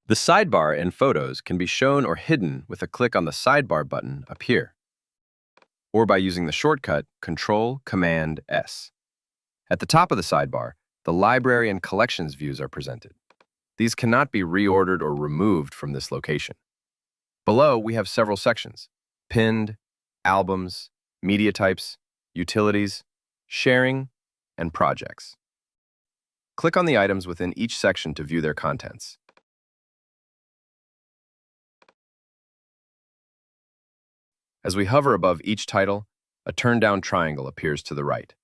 The sidebar in Photos can be shown or hidden with a click on the Sidebar button up here, or by using the shortcut Control-Command-S. At the top of the sidebar, the Library and Collections views are presented. These cannot be reordered or removed from this location. Below, we have several sections: Pinned, Albums, Media Types, Utilities, Sharing, and Projects. Click on the items within each section to view their contents. As we hover above each title, a turn-down triangle appears to the right.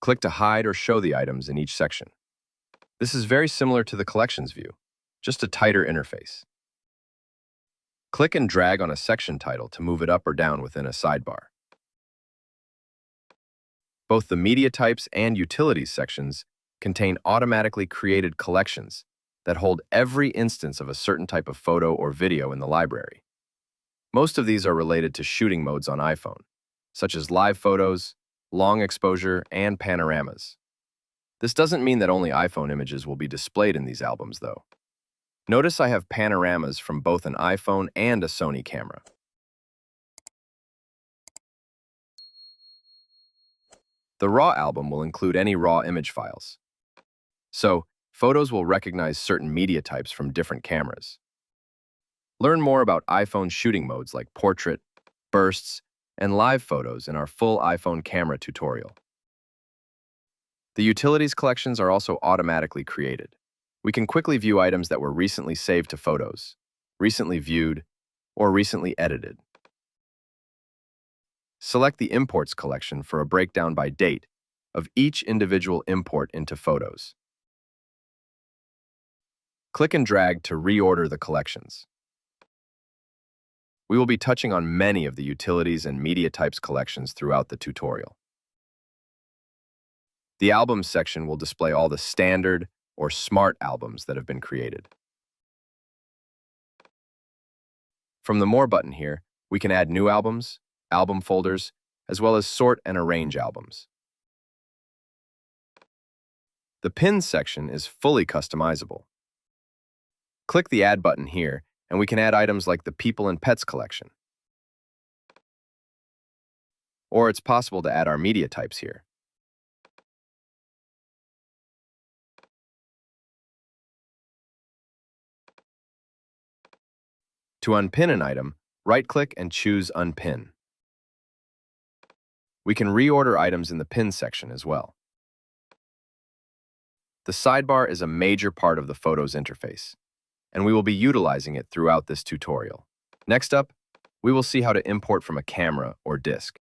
Click to hide or show the items in each section. This is very similar to the Collections view, just a tighter interface. Click and drag on a section title to move it up or down within a sidebar. Both the Media Types and Utilities sections contain automatically created collections that hold every instance of a certain type of photo or video in the library. Most of these are related to shooting modes on iPhone, such as live photos, long exposure, and panoramas. This doesn't mean that only iPhone images will be displayed in these albums, though. Notice I have panoramas from both an iPhone and a Sony camera. The RAW album will include any RAW image files. So, Photos will recognize certain media types from different cameras. Learn more about iPhone shooting modes like Portrait, Bursts, and Live Photos in our full iPhone camera tutorial. The Utilities collections are also automatically created. We can quickly view items that were recently saved to Photos, recently viewed, or recently edited. Select the Imports collection for a breakdown by date of each individual import into Photos. Click and drag to reorder the collections. We will be touching on many of the Utilities and Media Types collections throughout the tutorial. The Albums section will display all the standard or smart albums that have been created. From the More button here, we can add new albums, album folders, as well as sort and arrange albums. The Pins section is fully customizable. Click the Add button here, and we can add items like the People and Pets collection. Or it's possible to add our media types here. To unpin an item, right-click and choose Unpin. We can reorder items in the Pin section as well. The sidebar is a major part of the Photos interface, and we will be utilizing it throughout this tutorial. Next up, we will see how to import from a camera or disk.